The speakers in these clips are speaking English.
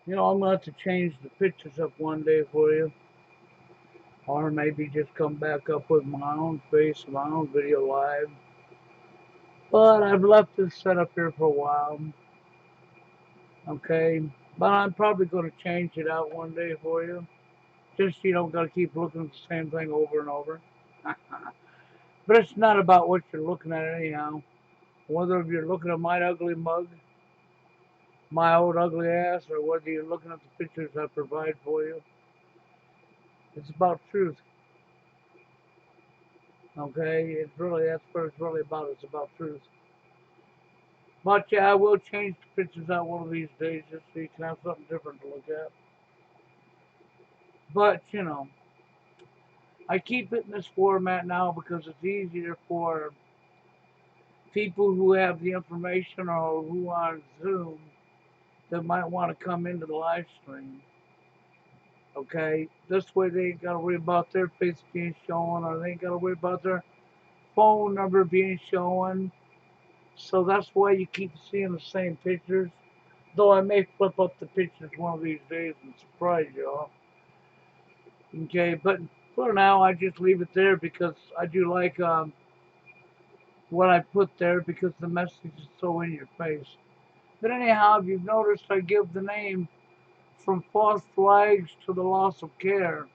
You know, I'm going to have to change the pictures up one day for you. Or maybe just come back up with my own face, my own video live. But I've left this set up here for a while. Okay. But I'm probably going to change it out one day for you. Just so you don't got to keep looking at the same thing over and over. But it's not about what you're looking at anyhow. Whether if you're looking at my ugly mug, my old ugly ass, or whether you're looking at the pictures I provide for you, it's about truth. Okay, it's really that's what it's really about. It's about truth. But yeah, I will change the pictures out one of these days just so you can have something different to look at. But you know, I keep it in this format now because it's easier for people who have the information or who are on Zoom that might want to come into the live stream. Okay, this way they ain't got to worry about their face being shown or they ain't got to worry about their phone number being shown. So that's why you keep seeing the same pictures. Though I may flip up the pictures one of these days and surprise y'all. Okay, but for now I just leave it there because I do like what I put there because the message is so in your face. But anyhow, if you've noticed, I give the name from false flags to the loss of care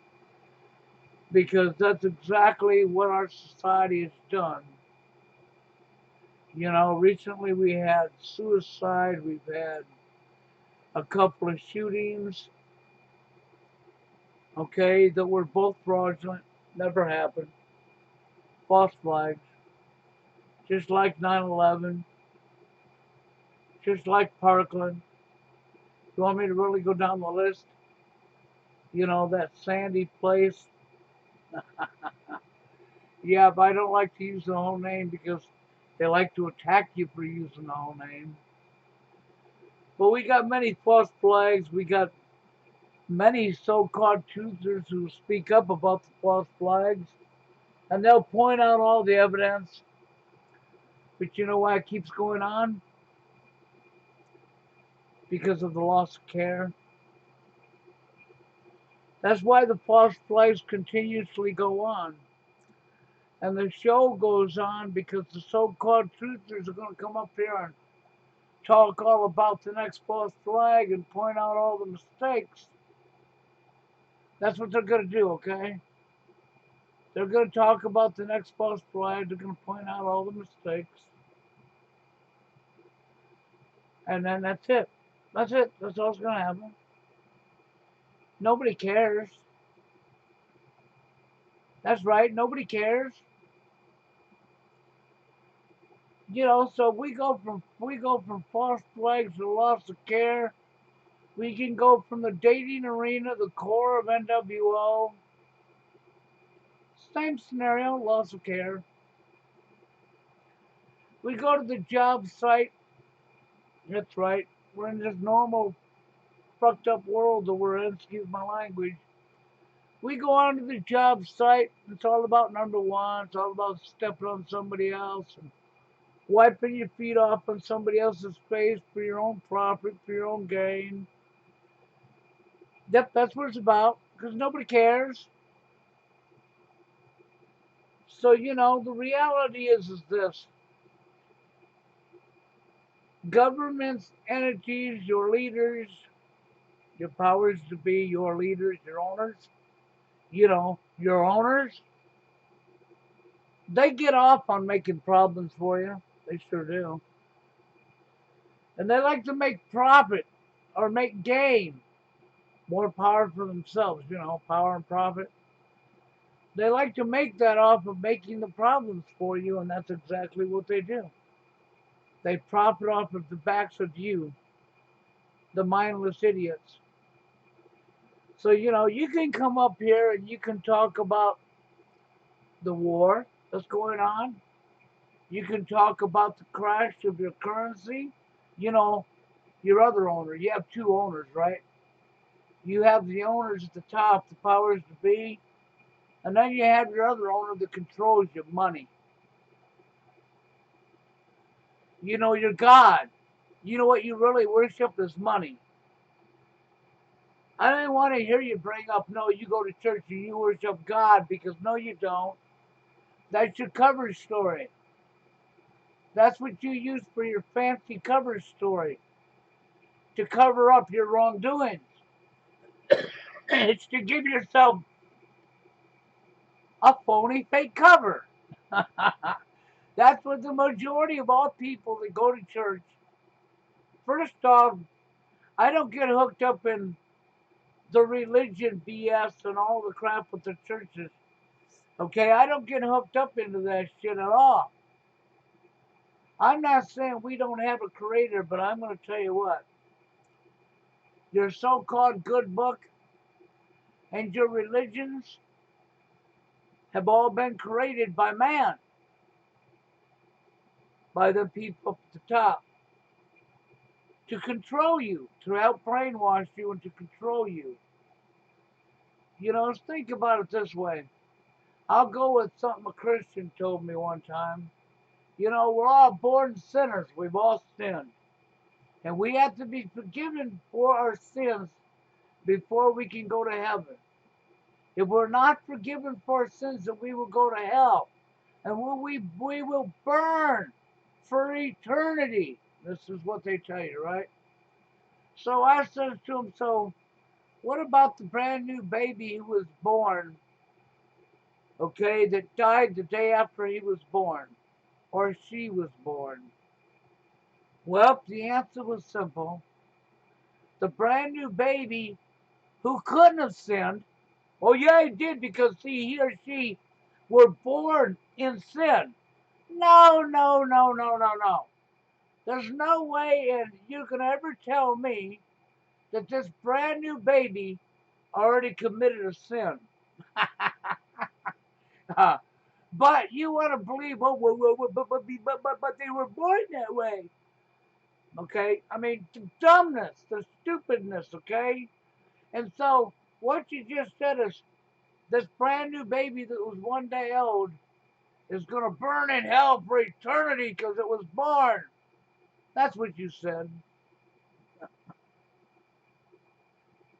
because that's exactly what our society has done. You know, recently we had suicide, we've had a couple of shootings, okay, that were both fraudulent, never happened, false flags, just like 9/11, just like Parkland. You want me to really go down the list? You know, that Sandy place. Yeah, but I don't like to use the whole name because they like to attack you for using the whole name. But we got many false flags. We got many so-called truthers who speak up about the false flags, and they'll point out all the evidence. But you know why it keeps going on? Because of the loss of care. That's why the false flags continuously go on. And the show goes on because the so-called truthers are going to come up here and talk all about the next false flag and point out all the mistakes. That's what they're going to do, okay? They're going to talk about the next false flag. They're going to point out all the mistakes. And then that's it. That's it. That's all that's going to happen. Nobody cares. That's right. Nobody cares. You know, so we go from false flags to loss of care. We can go from the dating arena, the core of NWO. Same scenario, loss of care. We go to the job site. That's right. We're in this normal fucked up world that we're in. Excuse my language. We go onto the job site. It's all about number one. It's all about stepping on somebody else and wiping your feet off on somebody else's face for your own profit, for your own gain. Yep, that's what it's about. Because nobody cares. So you know the reality is this: governments, entities, your leaders, your powers to be, your leaders, your owners. You know your owners. They get off on making problems for you. They sure do. And they like to make profit or make gain, more power for themselves, you know, power and profit. They like to make that off of making the problems for you, and that's exactly what they do. They profit off of the backs of you, the mindless idiots. So, you know, you can come up here and you can talk about the war that's going on. You can talk about the crash of your currency. You know, your other owner. You have two owners, right? You have the owners at the top, the powers to be, and then you have your other owner that controls your money. You know, your God. You know what you really worship is money. I don't want to hear you bring up, no, you go to church and you worship God, because no, you don't. That's your cover story. That's what you use for your fancy cover story, to cover up your wrongdoings. It's to give yourself a phony fake cover. That's what the majority of all people that go to church. First off, I don't get hooked up in the religion BS and all the crap with the churches. Okay, I don't get hooked up into that shit at all. I'm not saying we don't have a creator, but I'm going to tell you what. Your so-called good book and your religions have all been created by man, by the people at the top, to control you, to help brainwash you and to control you. You know, let's think about it this way. I'll go with something a Christian told me one time. You know, we're all born sinners. We've all sinned. And we have to be forgiven for our sins before we can go to heaven. If we're not forgiven for our sins, then we will go to hell. And we will burn for eternity. This is what they tell you, right? So I said to him, so what about the brand new baby who was born, okay, that died the day after he was born, or she was born? Well, the answer was simple. The brand new baby who couldn't have sinned, oh yeah, he did, because see, he or she were born in sin. No, no, no, no, no, no. There's no way you can ever tell me that this brand new baby already committed a sin. But you want to believe, oh, but they were born that way. Okay? I mean, the dumbness, the stupidness, okay? And so, what you just said is this brand new baby that was 1 day old is going to burn in hell for eternity because it was born. That's what you said.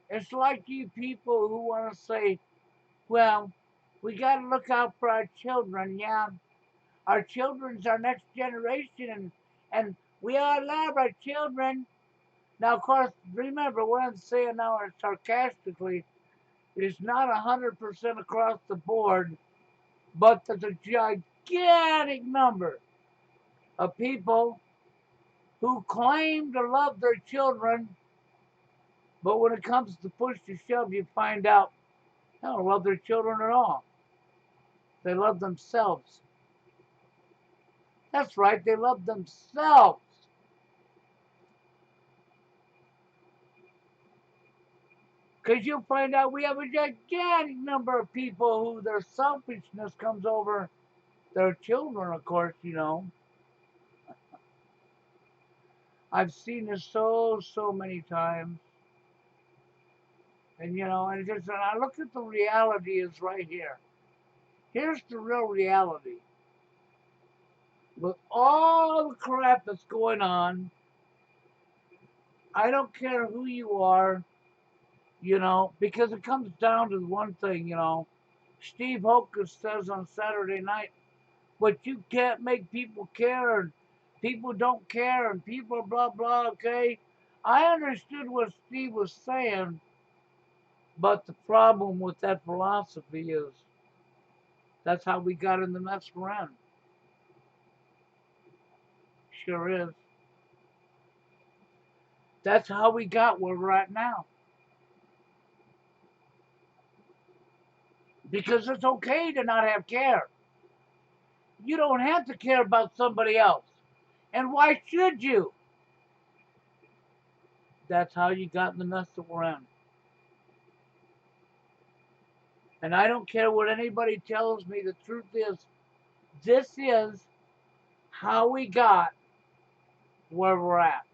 It's like you people who want to say, well, we got to look out for our children. Yeah, our children's our next generation, and we all love our children. Now, of course, remember what I'm saying now sarcastically. It's not 100% across the board, but there's a gigantic number of people who claim to love their children, but when it comes to push to shove, you find out they don't love their children at all. They love themselves. That's right, they love themselves. Because you'll find out we have a gigantic number of people who their selfishness comes over their children, of course, you know. I've seen this so many times. And, you know, and just, and I look at the reality is right here. Here's the real reality. With all the crap that's going on, I don't care who you are, you know, because it comes down to one thing, you know. Steve Hocus says on Saturday night, but you can't make people care, and people don't care, and people blah blah, okay? I understood what Steve was saying, but the problem with that philosophy is that's how we got in the mess we're in. Sure is. That's how we got where we're at now. Because it's okay to not have care. You don't have to care about somebody else. And why should you? That's how you got in the mess that we're in. And I don't care what anybody tells me, the truth is, this is how we got where we're at.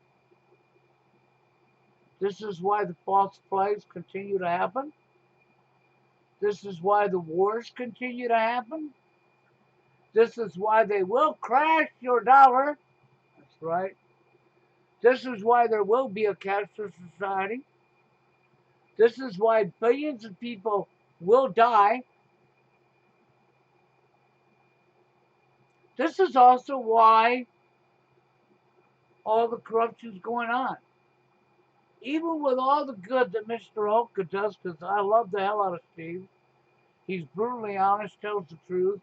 This is why the false flags continue to happen. This is why the wars continue to happen. This is why they will crash your dollar. That's right. This is why there will be a cashless society. This is why billions of people will die. This is also why all the corruption is going on. Even with all the good that Mr. Holka does, because I love the hell out of Steve. He's brutally honest, tells the truth.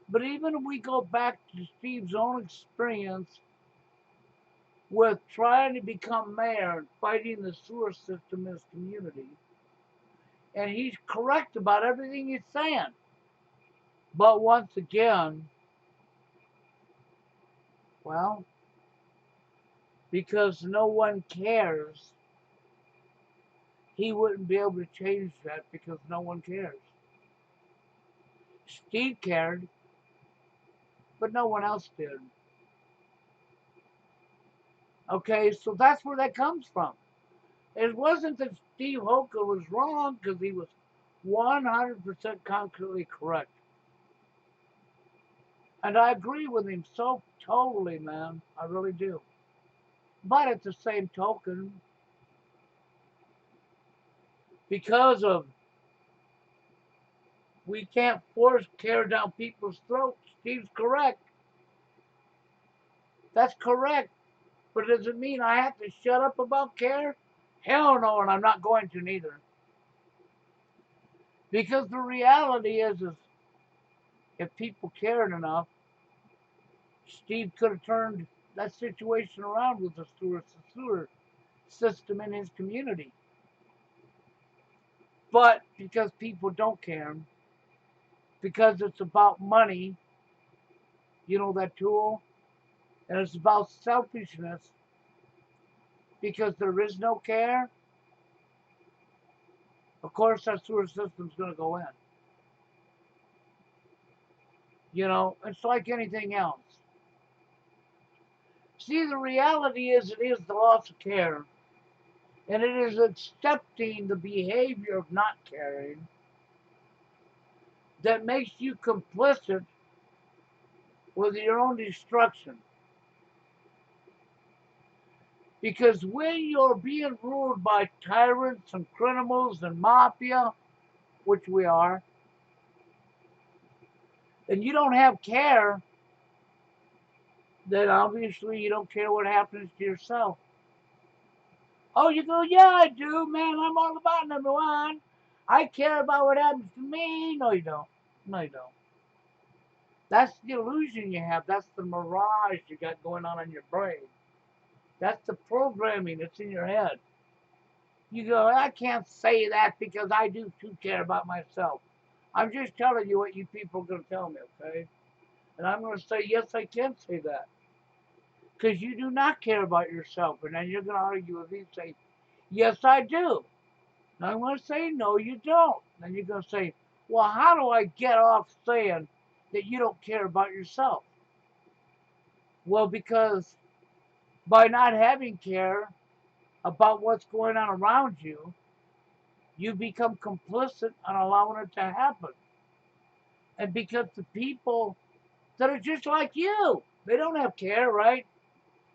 But even if we go back to Steve's own experience with trying to become mayor and fighting the sewer system in his community, and he's correct about everything he's saying. But once again, well, because no one cares, he wouldn't be able to change that because no one cares. Steve cared, but no one else did. Okay, so that's where that comes from. It wasn't that Steve Hoka was wrong, because he was 100% concretely correct. And I agree with him so totally, man. I really do. But at the same token, because of we can't force care down people's throats, Steve's correct. That's correct. But does it mean I have to shut up about care? Hell no, and I'm not going to neither. Because the reality is if people cared enough, Steve could have turned that situation around with the sewer system in his community. But because people don't care, because it's about money, you know, that tool, and it's about selfishness, because there is no care, of course that sewer system's going to go in. You know, it's like anything else. See, the reality is it is the loss of care, and it is accepting the behavior of not caring that makes you complicit with your own destruction. Because when you're being ruled by tyrants and criminals and mafia, which we are, and you don't have care, then obviously you don't care what happens to yourself. Oh, you go, yeah, I do, man. I'm all about number one. I care about what happens to me. No, you don't. No, you don't. That's the illusion you have. That's the mirage you got going on in your brain. That's the programming that's in your head. You go, I can't say that because I do too care about myself. I'm just telling you what you people are going to tell me, okay? And I'm going to say, yes, I can say that. Because you do not care about yourself. And then you're going to argue with me and say, yes, I do. And I'm going to say, no, you don't. And you're going to say, well, how do I get off saying that you don't care about yourself? Well, because by not having care about what's going on around you, you become complicit in allowing it to happen. And because the people that are just like you, they don't have care, right?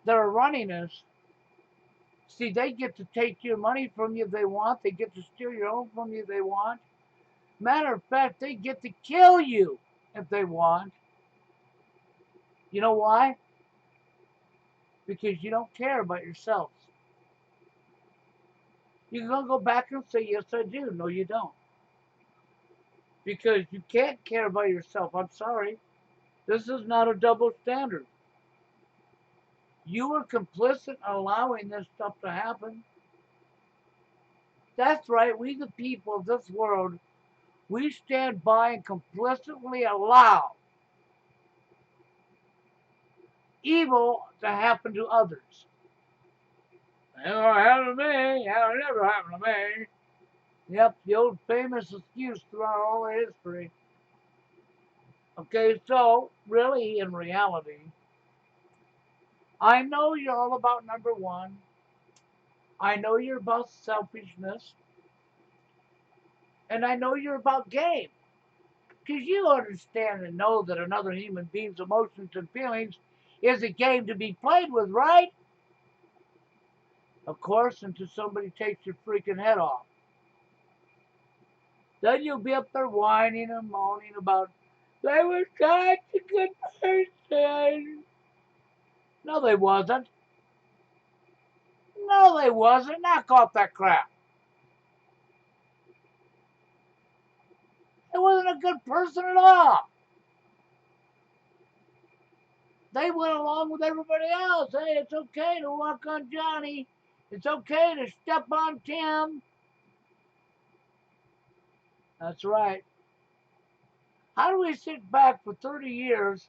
That are running us. See, they get to take your money from you if they want. They get to steal your home from you if they want. Matter of fact, they get to kill you if they want. You know why? Because you don't care about yourselves. You're going to go back and say, yes, I do. No, you don't. Because you can't care about yourself. I'm sorry. This is not a double standard. You were complicit in allowing this stuff to happen. That's right. We, the people of this world, we stand by and complicitly allow evil to happen to others. It never happened to me. It'll never happen to me. Yep, the old famous excuse throughout all history. Okay, so really, in reality, I know you're all about number one. I know you're about selfishness. And I know you're about game. Because you understand and know that another human being's emotions and feelings is a game to be played with, right? Of course, until somebody takes your freaking head off. Then you'll be up there whining and moaning about, they were such a good person. No, they wasn't. No, they wasn't. Knock off that crap. They wasn't a good person at all. They went along with everybody else. Hey, it's okay to walk on Johnny. It's okay to step on Tim. That's right. How do we sit back for 30 years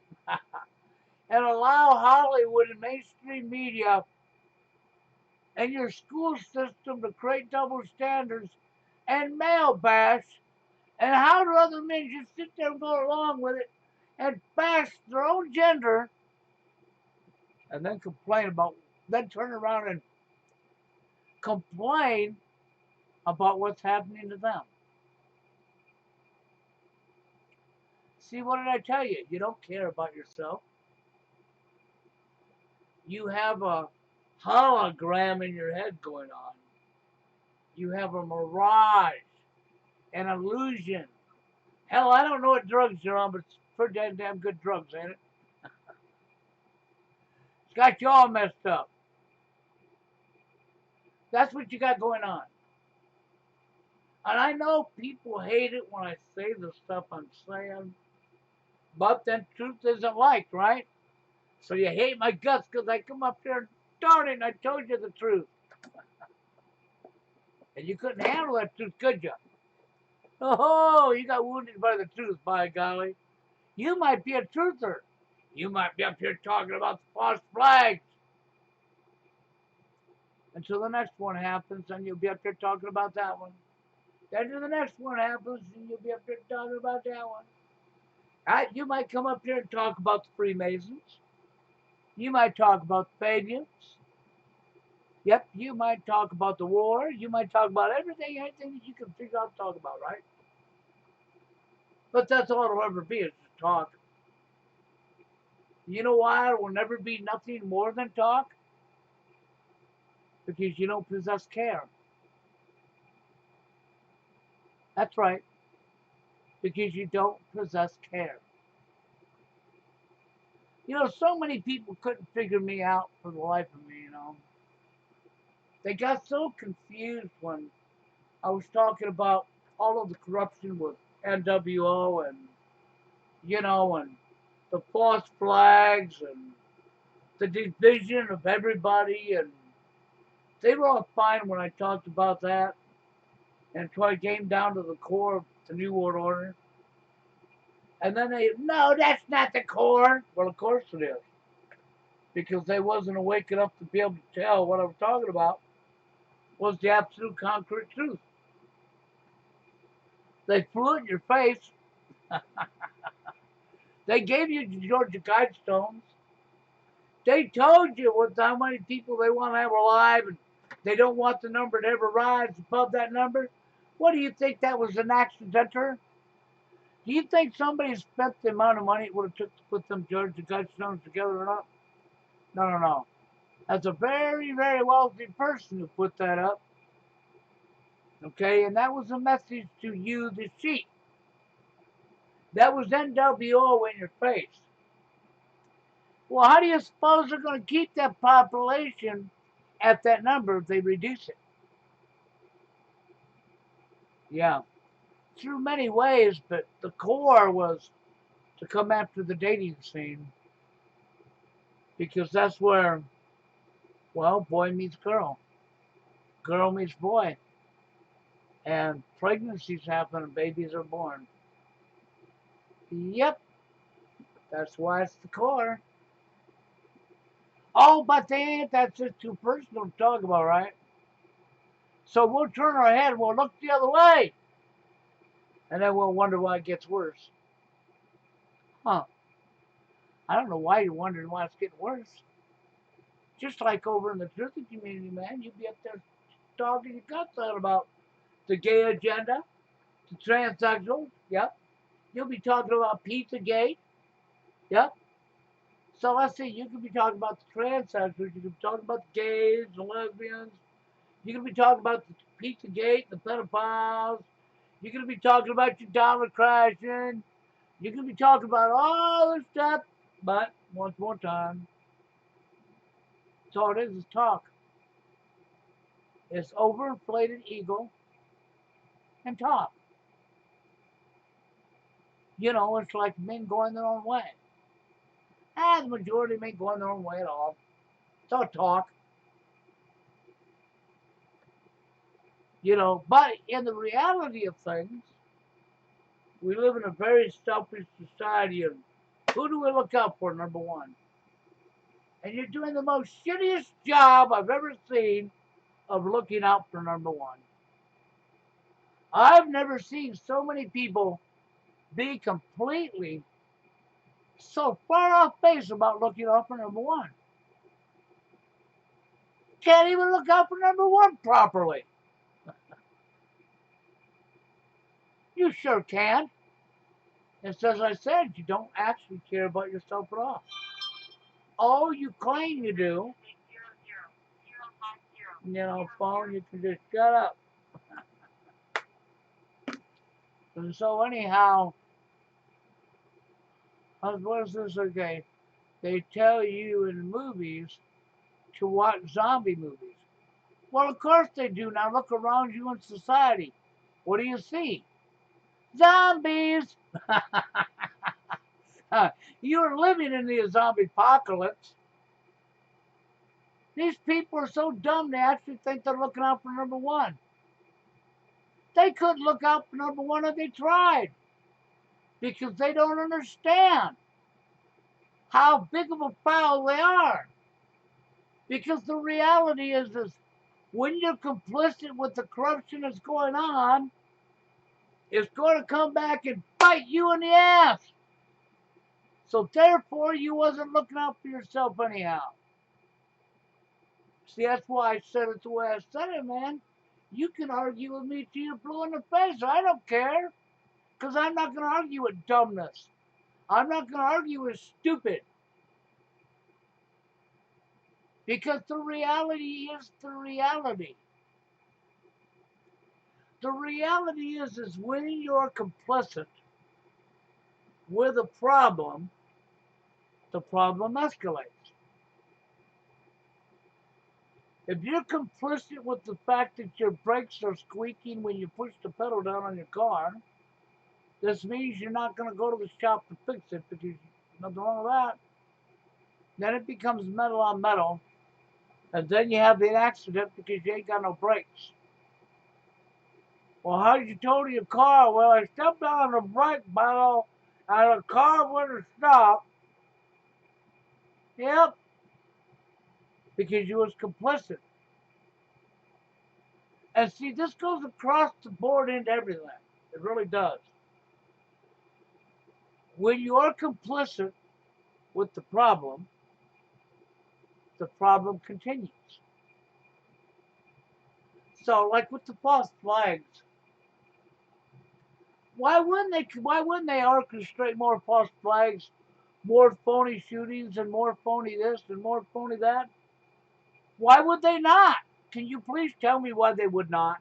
and allow Hollywood and mainstream media and your school system to create double standards and male bash? And how do other men just sit there and go along with it and bash their own gender and then complain about, then turn around and complain about what's happening to them? See, what did I tell you? You don't care about yourself. You have a hologram in your head going on. You have a mirage, an illusion. Hell, I don't know what drugs you're on, but it's pretty damn good drugs, ain't it? It's got you all messed up. That's what you got going on. And I know people hate it when I say the stuff I'm saying, but then truth isn't liked, right? So you hate my guts because I come up here and darn it, and I told you the truth. And you couldn't handle that truth, could you? Oh, you got wounded by the truth, by golly. You might be a truther. You might be up here talking about the false flags. Until the next one happens, and you'll be up here talking about that one. Then the next one happens, and you'll be up here talking about that one. You might come up here and talk about the Freemasons. You might talk about the pagans. Yep, you might talk about the war. You might talk about everything, anything that you can figure out to talk about, right? But that's all it'll ever be, is just talk. You know why it will never be nothing more than talk? Because you don't possess care. That's right. Because you don't possess care. So many people couldn't figure me out for the life of me. They got so confused when I was talking about all of the corruption with NWO and the false flags and the division of everybody. And they were all fine when I talked about that and until I came down to the core of the New World Order. And then no, that's not the core. Well, of course it is. Because they wasn't awake enough to be able to tell what I was talking about was the absolute concrete truth. They flew it in your face. They gave you the Georgia Guidestones. They told you how many people they want to have alive, and they don't want the number to ever rise above that number. What do you think, that was an accidenter? Do you think somebody spent the amount of money it would have took to put them Georgia Guidestones together or not? No, no, no. That's a very, very wealthy person who put that up. Okay, and that was a message to you, the sheep. That was NWO in your face. Well, how do you suppose they're going to keep that population at that number if they reduce it? Yeah, through many ways, but the core was to come after the dating scene because that's where, well, boy meets girl, girl meets boy, and pregnancies happen and babies are born. Yep, that's why it's the core. Oh, but that's just too personal to talk about, right? So we'll turn our head and we'll look the other way. And then we'll wonder why it gets worse. Huh. I don't know why you're wondering why it's getting worse. Just like over in the truthing community, man, you'd be up there talking your guts out about the gay agenda, the transsexuals. Yep. You'll be talking about Pizzagate. Yep. So let's see, you could be talking about the transsexuals, you could be talking about the gays, the lesbians, You're going to be talking about the Pizzagate, the pedophiles. You're going to be talking about your dollar crashing. You're going to be talking about all this stuff. But, once more time, that's all it is talk. It's overinflated ego and talk. You know, it's like men going their own way. The majority of men going their own way at all. It's all talk. You know, but in the reality of things, we live in a very selfish society, and who do we look out for, number one? And you're doing the most shittiest job I've ever seen of looking out for number one. I've never seen so many people be completely so far off base about looking out for number one. Can't even look out for number one properly. You sure can. It's as I said, you don't actually care about yourself at all. Oh, you claim you do. You know, phone, you can just shut up. And so anyhow, what is this? Okay, they tell you in movies to watch zombie movies. Well, of course they do. Now look around you in society. What do you see? Zombies! You're living in the zombie apocalypse. These people are so dumb they actually think they're looking out for number one. They couldn't look out for number one if they tried. Because they don't understand how big of a foul they are. Because the reality is when you're complicit with the corruption that's going on, it's going to come back and bite you in the ass. So therefore, you wasn't looking out for yourself anyhow. See, that's why I said it the way I said it, man. You can argue with me till you're blue in the face. I don't care. Because I'm not going to argue with dumbness. I'm not going to argue with stupid. Because the reality is the reality. The reality is when you're complicit with a problem, the problem escalates. If you're complicit with the fact that your brakes are squeaking when you push the pedal down on your car, this means you're not going to go to the shop to fix it because there's nothing wrong with that. Then it becomes metal on metal, and then you have the accident because you ain't got no brakes. Well, how did you total your car? Well, I stepped on the brake pedal and the car wouldn't stop. Yep, because you was complicit. And see, this goes across the board into everything. It really does. When you are complicit with the problem continues. So, like with the false flags, why wouldn't they orchestrate more false flags, more phony shootings, and more phony this and more phony that? Why would they not? Can you please tell me why they would not?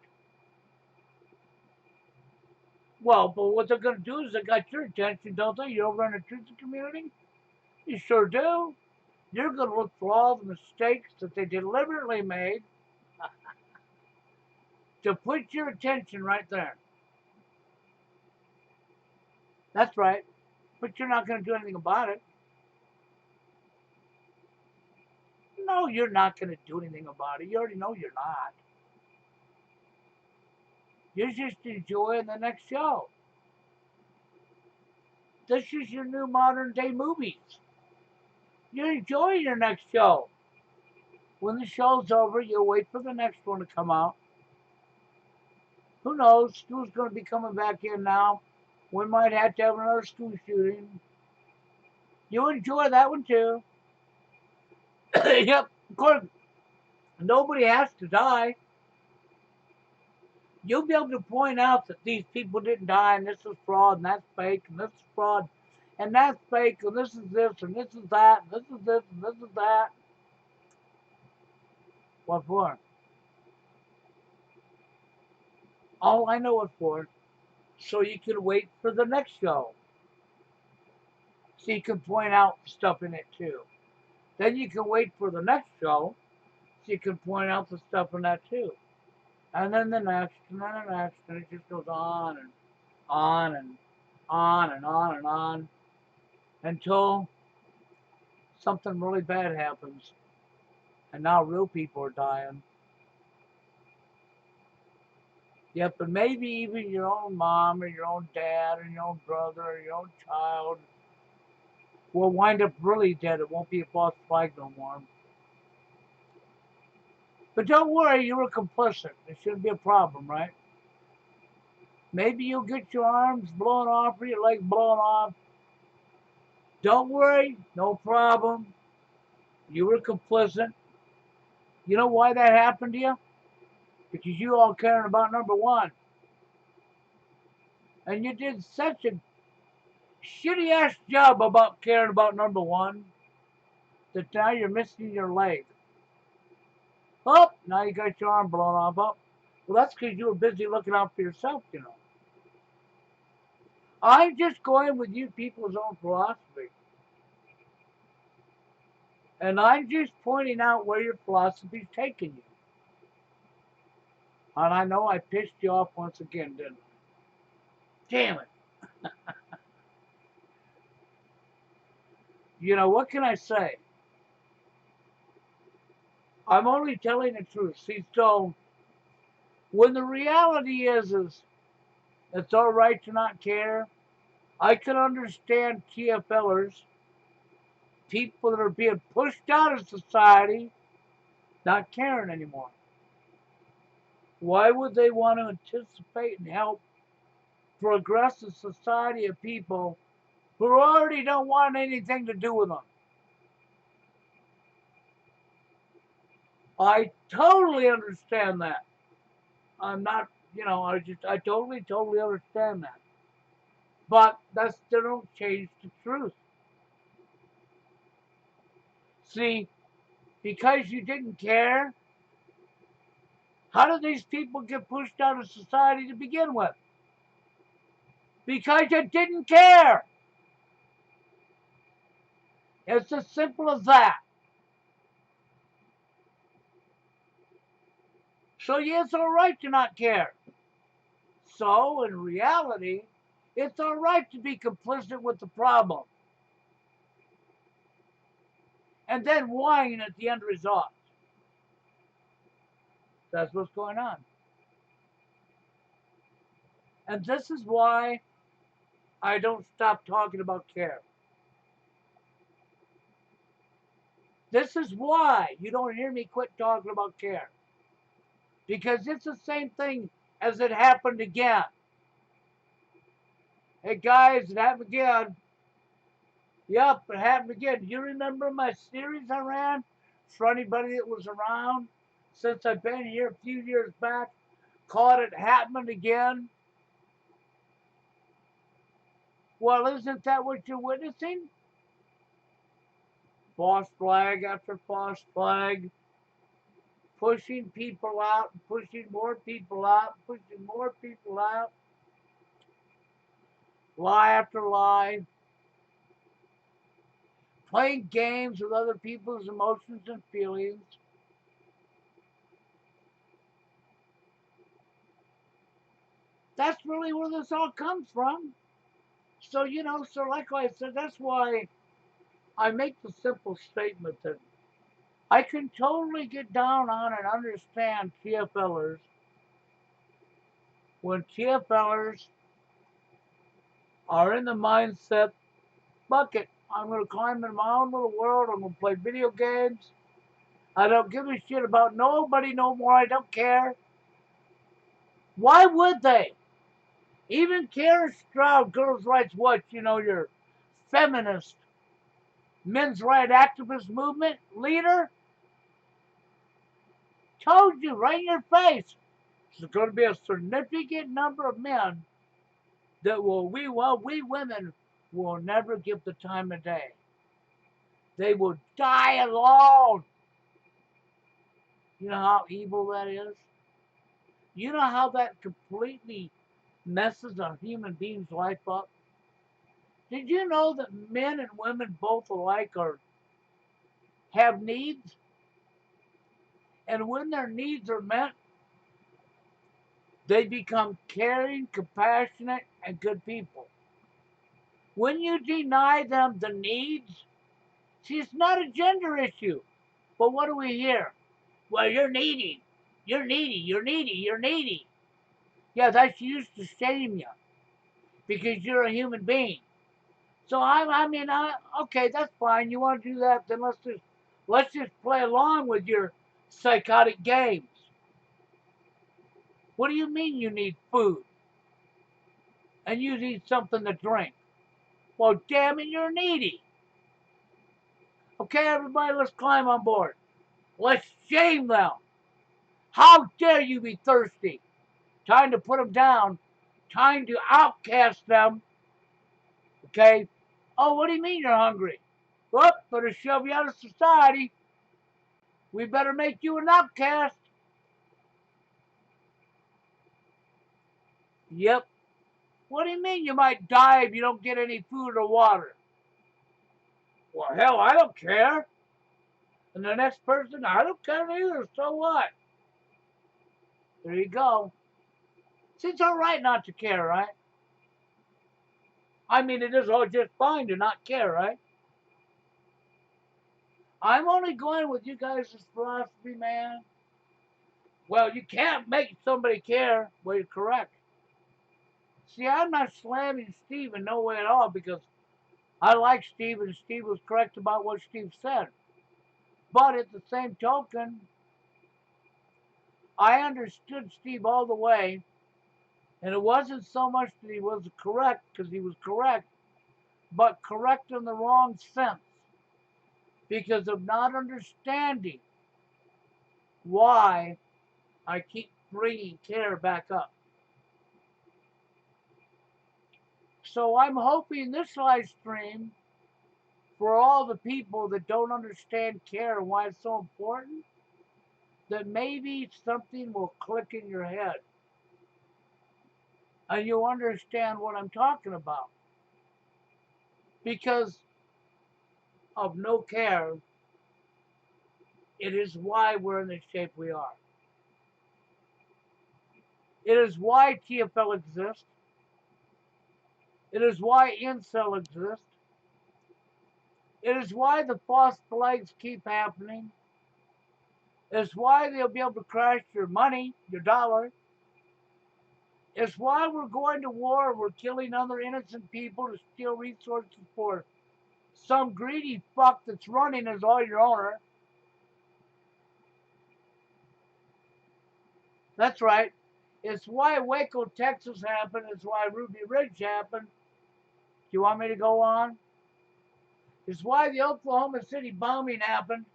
Well, but what they're going to do is they got your attention, don't they? You're over in the truth community? You sure do. You're going to look for all the mistakes that they deliberately made to put your attention right there. That's right. But you're not going to do anything about it. No, you're not going to do anything about it. You already know you're not. You're just enjoying the next show. This is your new modern day movies. You're enjoying your next show. When the show's over, you'll wait for the next one to come out. Who knows? Who's going to be coming back in now? We might have to have another school shooting. You enjoy that one too. Yep, of course. Nobody has to die. You'll be able to point out that these people didn't die, and this is fraud, and that's fake, and this is fraud, and that's fake, and this is this, and this is that, and this is this, and this is that. What for? All I know it for, so you can wait for the next show. So you can point out stuff in it too. Then you can wait for the next show, so you can point out the stuff in that too. And then the next, and then the next, and it just goes on and on and on and on and on until something really bad happens. And now real people are dying. Yep, but maybe even your own mom or your own dad or your own brother or your own child will wind up really dead. It won't be a false flag no more. But don't worry, you were complicit. It shouldn't be a problem, right? Maybe you'll get your arms blown off or your legs blown off. Don't worry, no problem. You were complicit. You know why that happened to you? Because you all caring about number one. And you did such a shitty ass job about caring about number one that now you're missing your leg. Oh, now you got your arm blown off. Oh, well, that's because you were busy looking out for yourself, you know. I'm just going with you people's own philosophy. And I'm just pointing out where your philosophy's taking you. And I know I pissed you off once again, didn't I? Damn it. You know, what can I say? I'm only telling the truth. See, so when the reality is it's all right to not care, I can understand TFLers, people that are being pushed out of society, not caring anymore. Why would they want to anticipate and help progress a society of people who already don't want anything to do with them? I totally understand that. I'm not, I totally understand that. But that still don't change the truth. See, because you didn't care, how did these people get pushed out of society to begin with? Because you didn't care. It's as simple as that. So, yeah, it's all right to not care. So, in reality, it's all right to be complicit with the problem and then whine at the end result. That's what's going on. And this is why I don't stop talking about care. This is why you don't hear me quit talking about care. Because it's the same thing as it happened again. Hey guys, it happened again. Yep, it happened again. Do you remember my series I ran? For anybody that was around since I've been here a few years back, called it happening again. Well, isn't that what you're witnessing? False flag after false flag, pushing people out, pushing more people out, pushing more people out, lie after lie, playing games with other people's emotions and feelings. That's really where this all comes from. So, so like I said, that's why I make the simple statement that I can totally get down on and understand TFLers when TFLers are in the mindset, fuck it, I'm going to climb in my own little world, I'm going to play video games, I don't give a shit about nobody no more, I don't care. Why would they? Even Karen Stroud, Girls' Rights Watch, your feminist, men's right activist movement leader, told you right in your face, there's going to be a significant number of men that we women will never give the time of day. They will die alone. You know how evil that is? You know how that completely messes a human being's life up? Did you know that men and women both alike have needs? And when their needs are met, they become caring, compassionate, and good people. When you deny them the needs, see, it's not a gender issue. But what do we hear? Well, you're needy. You're needy. You're needy. You're needy. Yeah, that's used to shame you because you're a human being. So okay, that's fine. You want to do that? Then let's just play along with your psychotic games. What do you mean you need food and you need something to drink? Well, damn it, you're needy. Okay, everybody, let's climb on board. Let's shame them. How dare you be thirsty? Time to put them down. Time to outcast them. Okay? Oh, what do you mean you're hungry? Whoop, better shove you out of society. We better make you an outcast. Yep. What do you mean you might die if you don't get any food or water? Well, hell, I don't care. And the next person, I don't care either. So what? There you go. See, it's all right not to care, right? I mean, it is all just fine to not care, right? I'm only going with you guys' philosophy, man. Well, you can't make somebody care. Well, you're correct. See, I'm not slamming Steve in no way at all because I like Steve and Steve was correct about what Steve said. But at the same token, I understood Steve all the way, and it wasn't so much that he was correct because he was correct, but correct in the wrong sense because of not understanding why I keep bringing care back up. So I'm hoping this live stream for all the people that don't understand care and why it's so important, that maybe something will click in your head and you'll understand what I'm talking about. Because of no care, it is why we're in the shape we are. It is why TFL exists. It is why Incel exists. It is why the false flags keep happening. It's why they'll be able to crash your money, your dollar. It's why we're going to war. We're killing other innocent people to steal resources for some greedy fuck that's running as all your owner. That's right. It's why Waco, Texas happened. It's why Ruby Ridge happened. Do you want me to go on? It's why the Oklahoma City bombing happened.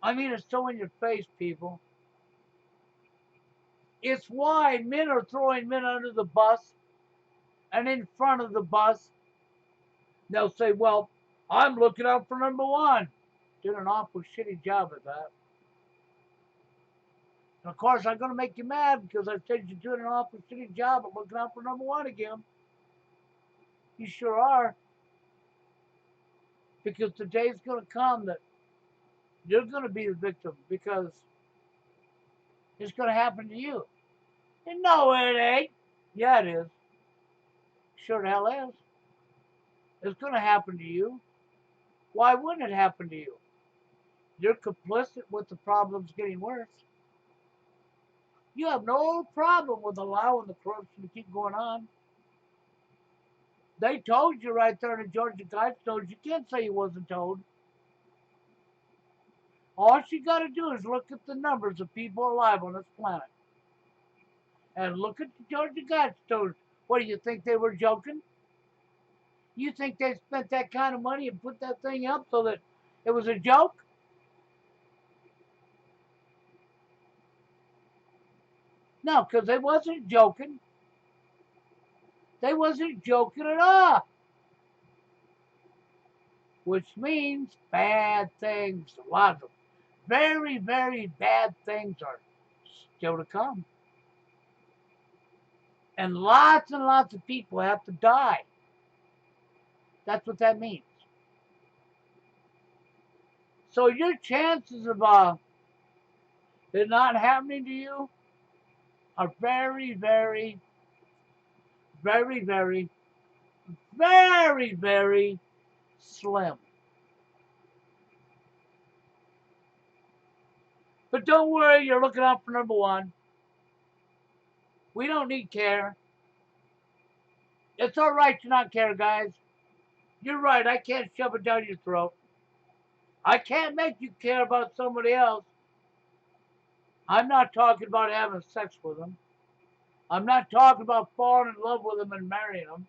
I mean, it's so in your face, people. It's why men are throwing men under the bus and in front of the bus. They'll say, well, I'm looking out for number one. Did an awful shitty job at that. And of course, I'm going to make you mad because I said you're doing an awful shitty job at looking out for number one again. You sure are. Because the day's going to come that you're going to be the victim because it's going to happen to you. And no, it ain't. Yeah, it is. Sure the hell is. It's going to happen to you. Why wouldn't it happen to you? You're complicit with the problems getting worse. You have no problem with allowing the corruption to keep going on. They told you right there in the Georgia Guidestones. You can't say you wasn't told. All you got to do is look at the numbers of people alive on this planet. And look at the Georgia Guidestones. What do you think they were joking? You think they spent that kind of money and put that thing up so that it was a joke? No, because they wasn't joking. They wasn't joking at all. which means bad things. A lot of very, very bad things are still to come. And lots of people have to die. That's what that means. So your chances of it not happening to you are very, very, very, very, very, very slim. But don't worry, you're looking out for number one. We don't need care. It's all right to not care, guys. You're right, I can't shove it down your throat. I can't make you care about somebody else. I'm not talking about having sex with them. I'm not talking about falling in love with them and marrying them.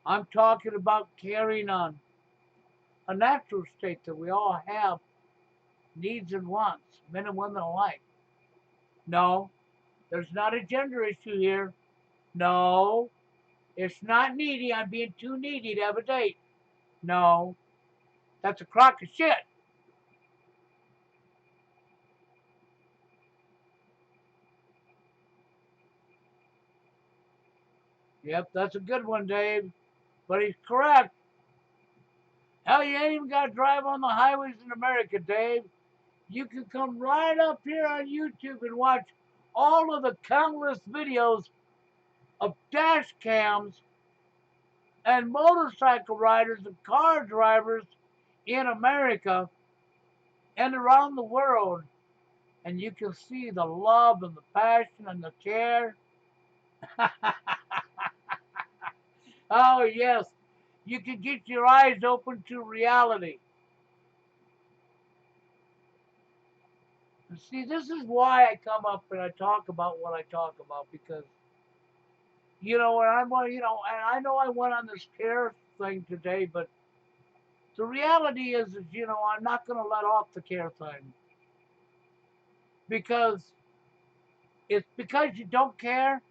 I'm talking about carrying on a natural state that we all have needs and wants, men and women alike. No, there's not a gender issue here. No, it's not needy. I'm being too needy to have a date. No, that's a crock of shit. Yep, that's a good one, Dave. But he's correct. Hell, you ain't even got to drive on the highways in America, Dave. You can come right up here on YouTube and watch all of the countless videos of dash cams and motorcycle riders and car drivers in America and around the world. And you can see the love and the passion and the care. Oh, yes. You can get your eyes open to reality. And see, this is why I come up and I talk about what I talk about because, and and I know I went on this care thing today, but the reality is, I'm not going to let off the care thing because it's because you don't care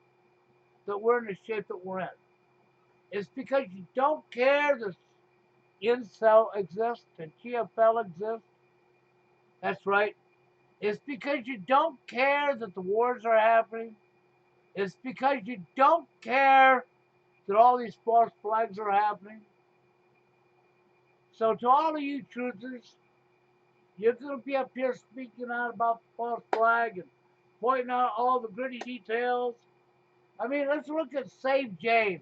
that we're in the shape that we're in. It's because you don't care that incel exists and TFL exists. That's right. It's because you don't care that the wars are happening. It's because you don't care that all these false flags are happening. So to all of you truthers, you're going to be up here speaking out about the false flag and pointing out all the gritty details. I mean, let's look at Save James.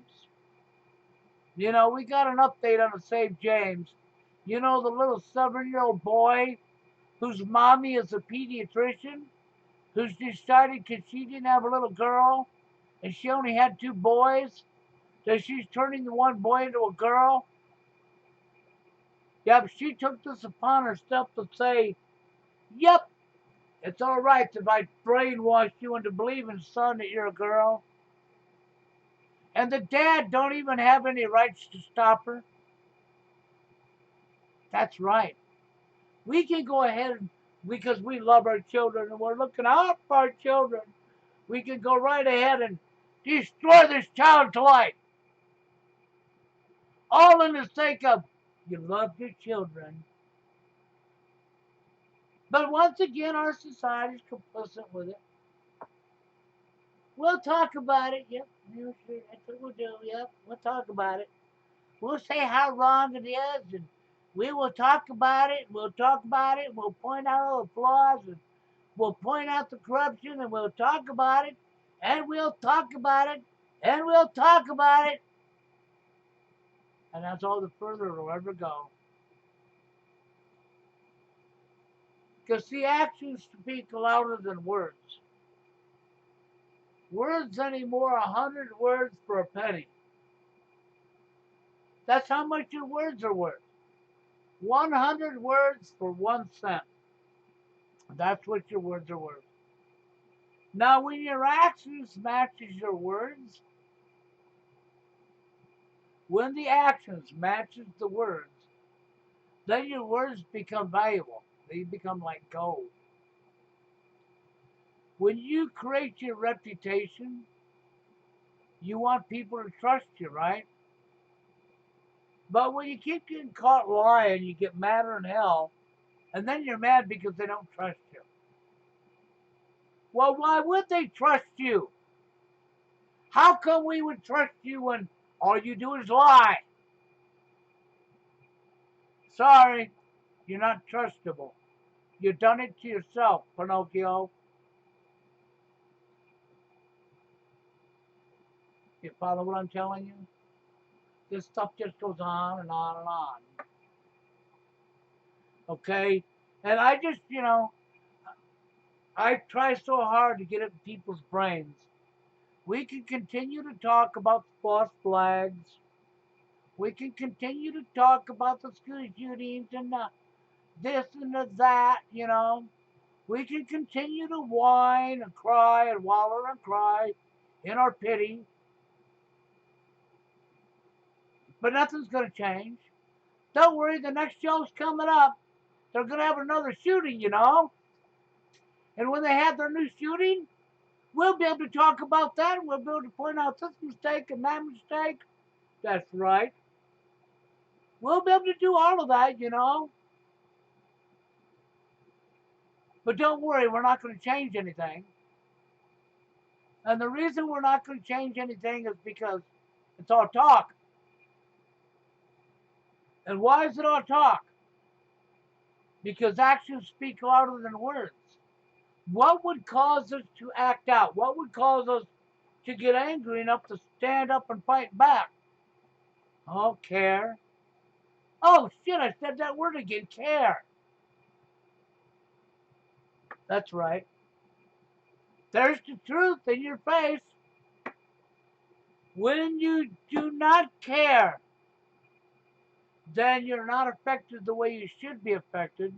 We got an update on the Save James. The little 7-year-old boy whose mommy is a pediatrician, who's decided because she didn't have a little girl and she only had 2 boys, that she's turning the one boy into a girl. Yeah, but she took this upon herself to say, yep, it's all right if I brainwash you into believing, son, that you're a girl. And the dad don't even have any rights to stop her. That's right. We can go ahead and, because we love our children and we're looking out for our children, we can go right ahead and destroy this child's life. All in the sake of you love your children. But once again, our society is complicit with it. We'll talk about it. Yep, that's what we'll do. Yep, we'll talk about it. We'll say how wrong it is, and we will talk about it. We'll talk about it. We'll point out all the flaws, and we'll point out the corruption, and we'll talk about it, and we'll talk about it, and we'll talk about it. And that's all the further it'll ever go. Because the actions speak louder than words. Words anymore, 100 words for a penny. That's how much your words are worth. 100 words for 1 cent. That's what your words are worth. Now, when your actions matches your words, when the actions matches the words, then your words become valuable. They become like gold. When you create your reputation, you want people to trust you, right? But when you keep getting caught lying, you get madder than hell, and then you're mad because they don't trust you. Well, why would they trust you? How come we would trust you when all you do is lie? Sorry, you're not trustable. You've done it to yourself, Pinocchio. You follow what I'm telling you? This stuff just goes on and on and on. Okay? And I just, I try so hard to get it in people's brains. We can continue to talk about the false flags. We can continue to talk about the school shootings and the this and the that. We can continue to whine and cry and waller and cry in our pity, but nothing's going to change. Don't worry, the next show's coming up. They're going to have another shooting. And when they have their new shooting, we'll be able to talk about that. And we'll be able to point out this mistake and that mistake. That's right. We'll be able to do all of that. But don't worry, we're not going to change anything. And the reason we're not going to change anything is because it's all talk. And why is it all talk? Because actions speak louder than words. What would cause us to act out? What would cause us to get angry enough to stand up and fight back? Oh, care. Oh, shit, I said that word again, care. That's right. There's the truth in your face. When you do not care, then you're not affected the way you should be affected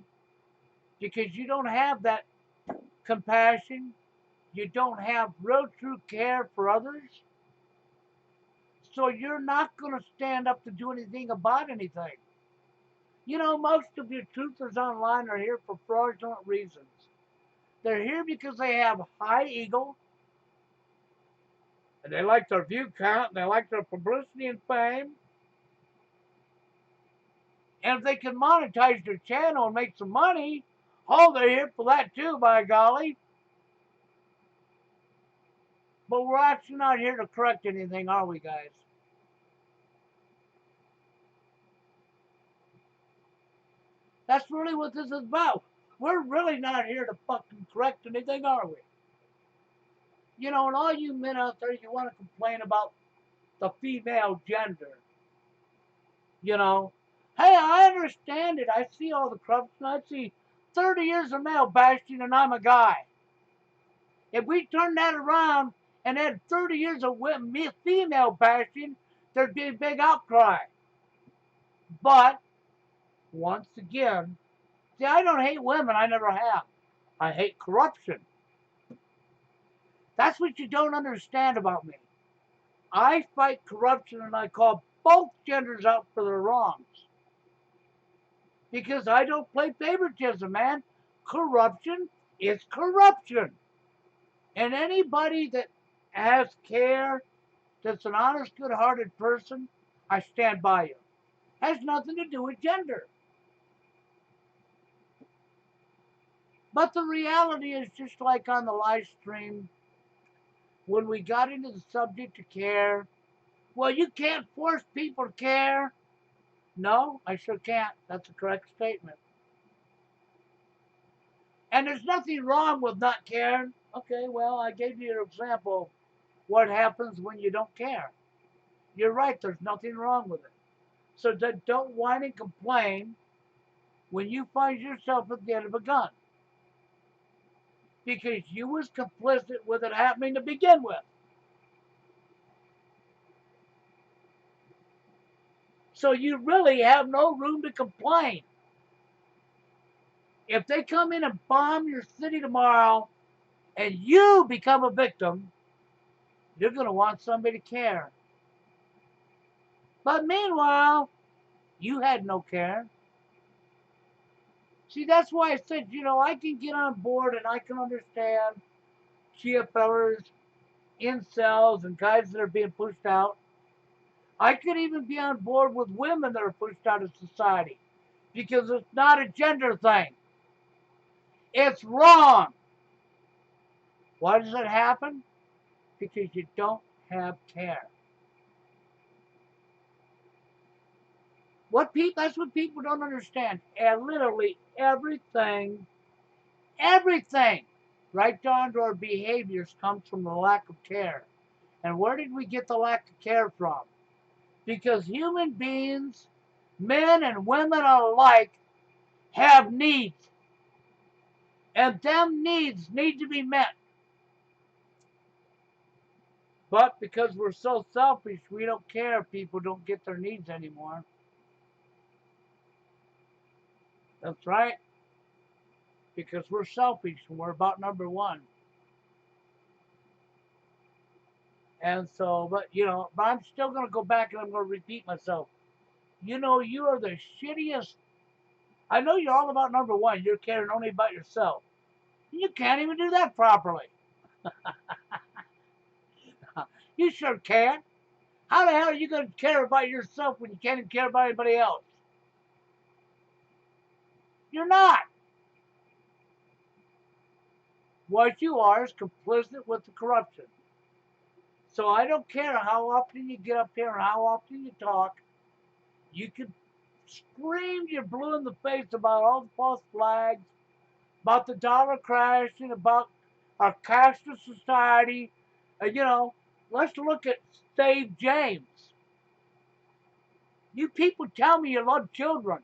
because you don't have that compassion. You don't have real true care for others. So you're not going to stand up to do anything about anything. Most of your truthers online are here for fraudulent reasons. They're here because they have high ego, and they like their view count, and they like their publicity and fame. And if they can monetize their channel and make some money, oh, they're here for that too, by golly. But we're actually not here to correct anything, are we, guys? That's really what this is about. We're really not here to fucking correct anything, are we? And all you men out there, you want to complain about the female gender. You know, hey, I understand it. I see all the corruption. I see 30 years of male bashing, and I'm a guy. If we turn that around and had 30 years of female bashing, there'd be a big outcry. But, once again, see, I don't hate women. I never have. I hate corruption. That's what you don't understand about me. I fight corruption and I call both genders out for their wrongs. Because I don't play favoritism, man. Corruption is corruption. And anybody that has care, that's an honest, good hearted person, I stand by you. Has nothing to do with gender. But the reality is, just like on the live stream, when we got into the subject of care, well, you can't force people to care. No, I sure can't. That's a correct statement. And there's nothing wrong with not caring. Okay, well, I gave you an example of what happens when you don't care. You're right, there's nothing wrong with it. So don't whine and complain when you find yourself at the end of a gun. Because you was complicit with it happening to begin with. So you really have no room to complain. If they come in and bomb your city tomorrow and you become a victim, you're going to want somebody to care. But meanwhile, you had no care. See, that's why I said, I can get on board and I can understand chia fellers, incels, and guys that are being pushed out. I could even be on board with women that are pushed out of society because it's not a gender thing. It's wrong. Why does it happen? Because you don't have care. That's what people don't understand. And literally everything, right down to our behaviors, comes from the lack of care. And where did we get the lack of care from? Because human beings, men and women alike, have needs. And them needs need to be met. But because we're so selfish, we don't care if people don't get their needs anymore. That's right. Because we're selfish and we're about number one. And so, but I'm still going to go back and I'm going to repeat myself. You are the shittiest. I know you're all about number one. You're caring only about yourself. You can't even do that properly. You sure can. How the hell are you going to care about yourself when you can't even care about anybody else? You're not. What you are is complicit with the corruption. So I don't care how often you get up here and how often you talk. You can scream you're blue in the face about all the false flags, about the dollar crashing, about our cashless society. Let's look at Save James. You people tell me you love children.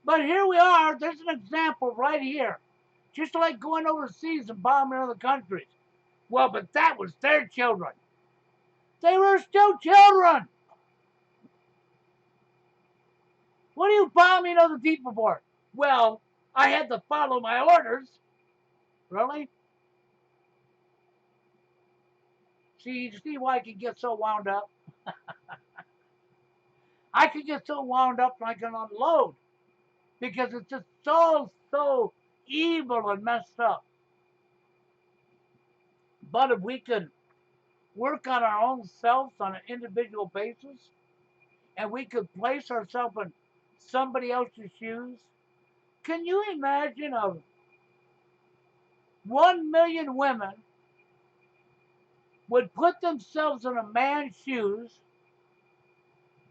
But here we are. There's an example right here. Just like going overseas and bombing other countries. Well, but that was their children. They were still children. What are you bombing other people for? Well, I had to follow my orders. Really? See why I can get so wound up? I can get so wound up and I can unload because it's just so evil and messed up. But if we could work on our own selves on an individual basis and we could place ourselves in somebody else's shoes, can you imagine of 1 million women would put themselves in a man's shoes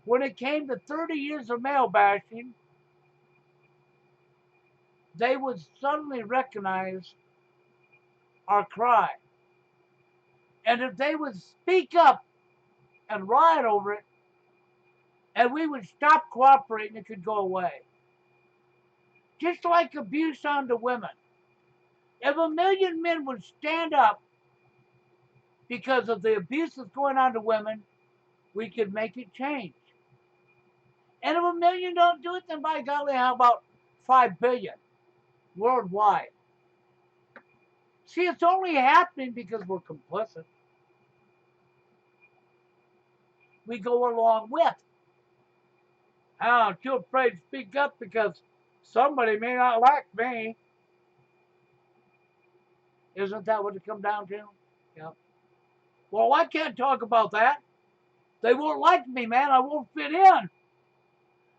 when it came to 30 years of male bashing, they would suddenly recognize our cry. And if they would speak up and riot over it, and we would stop cooperating, it could go away. Just like abuse onto women. If 1 million men would stand up because of the abuse that's going on to women, we could make it change. And if 1 million don't do it, then by golly, how about 5 billion worldwide? See, it's only happening because we're complicit. We go along with. I'm too afraid to speak up because somebody may not like me. Isn't that what it comes down to? Yeah. Well, I can't talk about that. They won't like me, man. I won't fit in.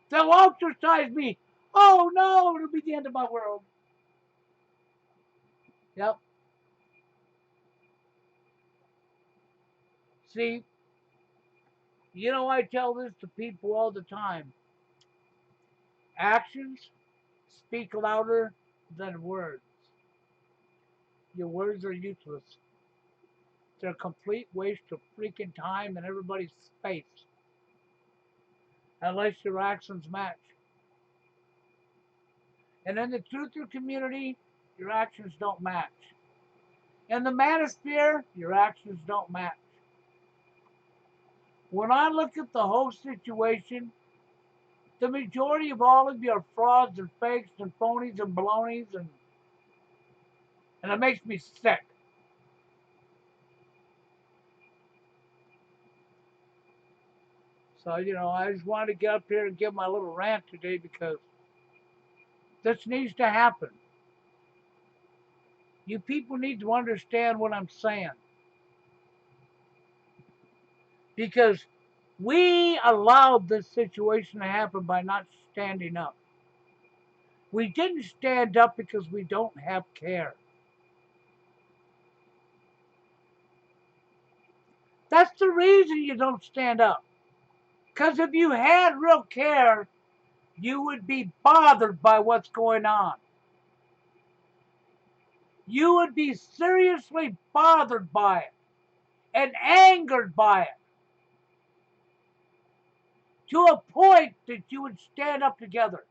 They'll ostracize me. Oh no, it'll be the end of my world. Yep. See, I tell this to people all the time. Actions speak louder than words. Your words are useless. They're a complete waste of freaking time and everybody's space. Unless your actions match. And in the truther community, your actions don't match. In the manosphere, your actions don't match. When I look at the whole situation, the majority of all of you are frauds and fakes and phonies and balonies, and it makes me sick. So, I just wanted to get up here and give my little rant today because this needs to happen. You people need to understand what I'm saying. Because we allowed this situation to happen by not standing up. We didn't stand up because we don't have care. That's the reason you don't stand up. Because if you had real care, you would be bothered by what's going on. You would be seriously bothered by it and angered by it to a point that you would stand up together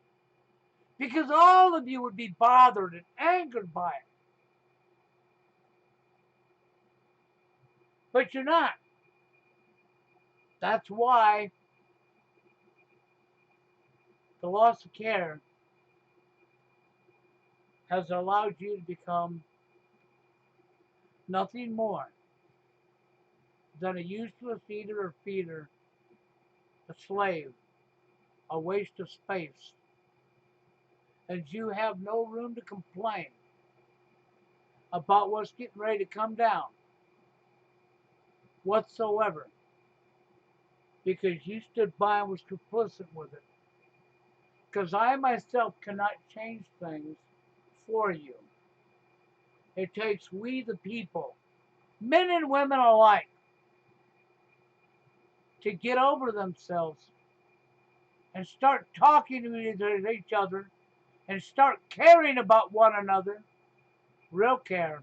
because all of you would be bothered and angered by it. But you're not. That's why the loss of care has allowed you to become nothing more than a useless eater or feeder, a slave, a waste of space, and you have no room to complain about what's getting ready to come down whatsoever because you stood by and was complicit with it. Because I myself cannot change things for you. It takes we the people, men and women alike, to get over themselves and start talking to each other and start caring about one another, real care.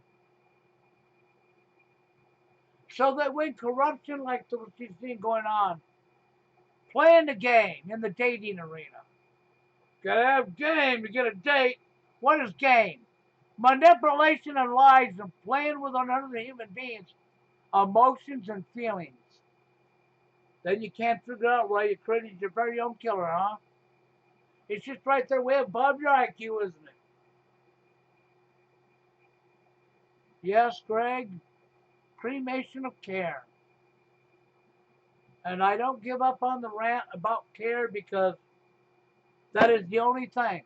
So that when corruption like what you see going on, playing the game in the dating arena, gotta have game to get a date. What is game? Manipulation and lies and playing with another human beings' emotions and feelings. Then you can't figure out why you created your very own killer, huh? It's just right there way above your IQ, isn't it? Yes, Greg, cremation of care. And I don't give up on the rant about care because that is the only thing.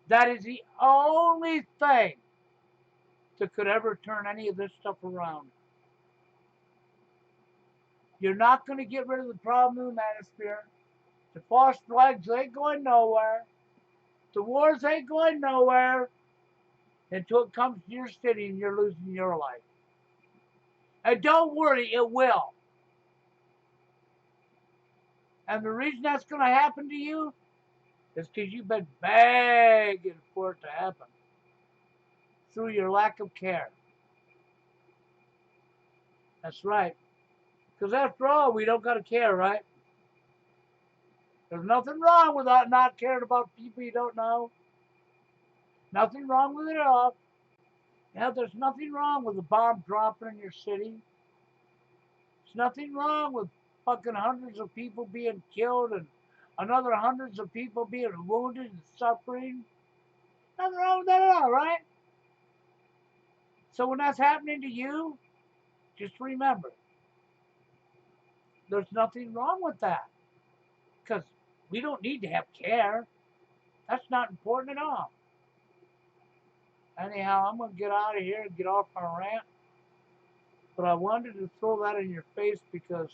That is the only thing that could ever turn any of this stuff around. You're not going to get rid of the problem in the manosphere. The false flags ain't going nowhere. The wars ain't going nowhere until it comes to your city and you're losing your life. And don't worry, it will. And the reason that's going to happen to you is because you've been begging for it to happen through your lack of care. That's right. Because after all, we don't got to care, right? There's nothing wrong with not caring about people you don't know. Nothing wrong with it at all. Now, there's nothing wrong with a bomb dropping in your city. There's nothing wrong with fucking hundreds of people being killed and another hundreds of people being wounded and suffering. Nothing wrong with that at all, right? So when that's happening to you, just remember, there's nothing wrong with that. Because we don't need to have care. That's not important at all. Anyhow, I'm going to get out of here and get off my rant. But I wanted to throw that in your face because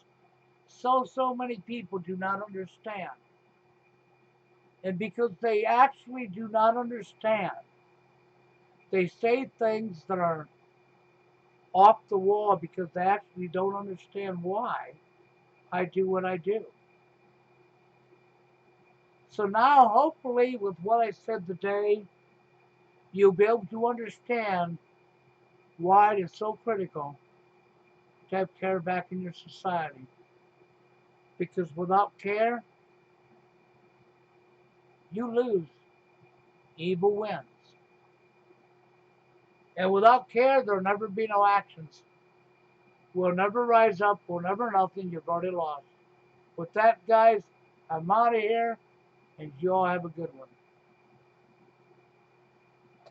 so many people do not understand. And because they actually do not understand, they say things that are off the wall because they actually don't understand why I do what I do. So now, hopefully, with what I said today, you'll be able to understand why it is so critical to have care back in your society. Because without care, you lose. Evil wins. And without care, there'll never be no actions. We'll never rise up. We'll never nothing. You've already lost. With that, guys, I'm out of here, and you all have a good one.